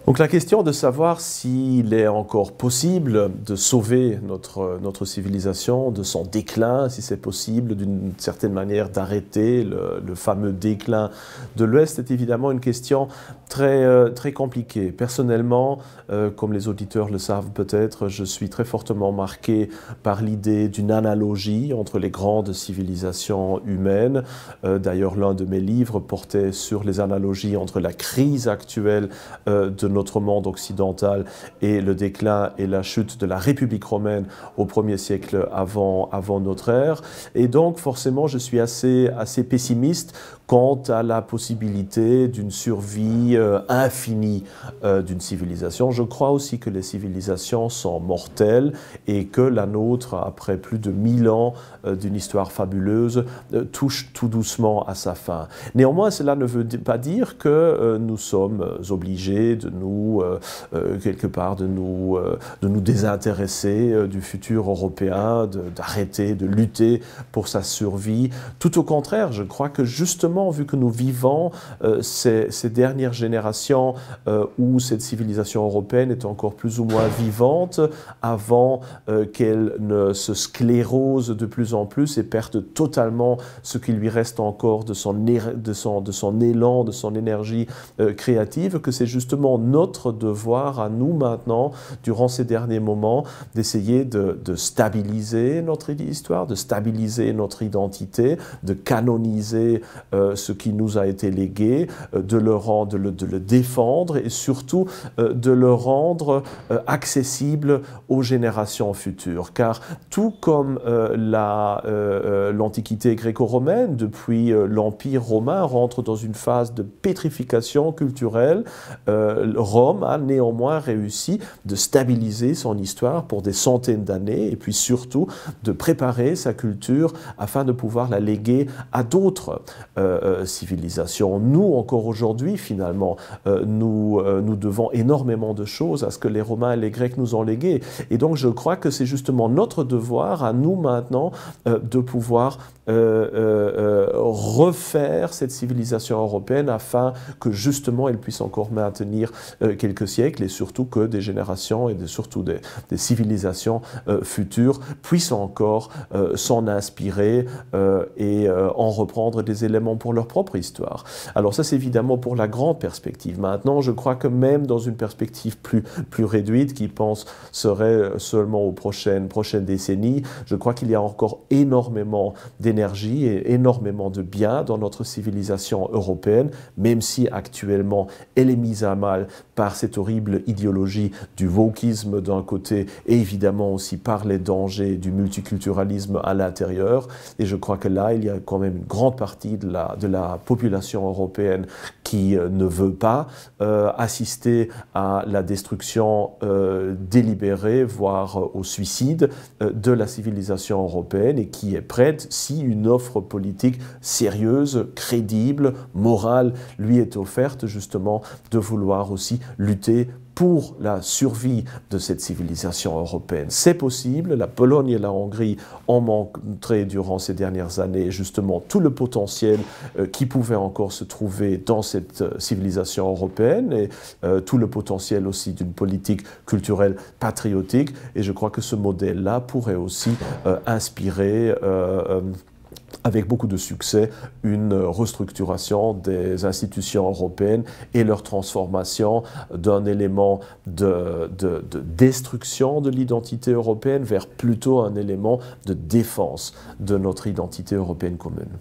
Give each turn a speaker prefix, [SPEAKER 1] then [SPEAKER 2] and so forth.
[SPEAKER 1] Donc la question de savoir s'il est encore possible de sauver notre civilisation de son déclin, si c'est possible d'une certaine manière d'arrêter le fameux déclin de l'Ouest, est évidemment une question très compliquée. Personnellement, comme les auditeurs le savent peut-être, je suis très fortement marqué par l'idée d'une analogie entre les grandes civilisations humaines. D'ailleurs, l'un de mes livres portait sur les analogies entre la crise actuelle de notre monde occidental et le déclin et la chute de la République romaine au 1er siècle avant notre ère. Et donc, forcément, je suis assez pessimiste quant à la possibilité d'une survie infinie d'une civilisation. Je crois aussi que les civilisations sont mortelles et que la nôtre, après plus de 1000 ans d'une histoire fabuleuse, touche tout doucement à sa fin. Néanmoins, cela ne veut pas dire que nous sommes obligés de nous, quelque part, de nous désintéresser du futur européen, d'arrêter de lutter pour sa survie. Tout au contraire, je crois que justement, vu que nous vivons ces dernières générations où cette civilisation européenne est encore plus ou moins vivante, avant qu'elle ne se sclérose de plus en plus et perde totalement ce qui lui reste encore de son élan, de son énergie créative, que c'est justement notre devoir à nous maintenant, durant ces derniers moments, d'essayer de stabiliser notre histoire, de stabiliser notre identité, de canoniser ce qui nous a été légué, de le défendre et surtout de le rendre accessible aux générations futures. Car tout comme l'Antiquité gréco-romaine, depuis l'Empire romain, rentre dans une phase de pétrification culturelle, Rome a néanmoins réussi de stabiliser son histoire pour des centaines d'années et puis surtout de préparer sa culture afin de pouvoir la léguer à d'autres civilisations. Nous, encore aujourd'hui, finalement, nous devons énormément de choses à ce que les Romains et les Grecs nous ont légué. Et donc, je crois que c'est justement notre devoir, à nous maintenant, de pouvoir refaire cette civilisation européenne afin que, justement, elle puisse encore maintenir quelques siècles et surtout que des générations et surtout des civilisations futures puissent encore s'en inspirer et en reprendre des éléments pour leur propre histoire. Alors ça, c'est évidemment pour la grande perspective. Maintenant, je crois que même dans une perspective plus réduite, qui serait seulement aux prochaines décennies, je crois qu'il y a encore énormément d'énergie et énormément de bien dans notre civilisation européenne, même si actuellement elle est mise à mal par cette horrible idéologie du wokisme d'un côté et évidemment aussi par les dangers du multiculturalisme à l'intérieur. Et je crois que là, il y a quand même une grande partie de la population européenne qui ne veut pas assister à la destruction délibérée, voire au suicide de la civilisation européenne et qui est prête, si une offre politique sérieuse, crédible, morale lui est offerte, justement, de vouloir aussi lutter pour la survie de cette civilisation européenne. C'est possible, la Pologne et la Hongrie ont montré durant ces dernières années justement tout le potentiel qui pouvait encore se trouver dans cette civilisation européenne et tout le potentiel aussi d'une politique culturelle patriotique. Et je crois que ce modèle-là pourrait aussi inspirer avec beaucoup de succès, une restructuration des institutions européennes et leur transformation d'un élément de destruction de l'identité européenne vers plutôt un élément de défense de notre identité européenne commune.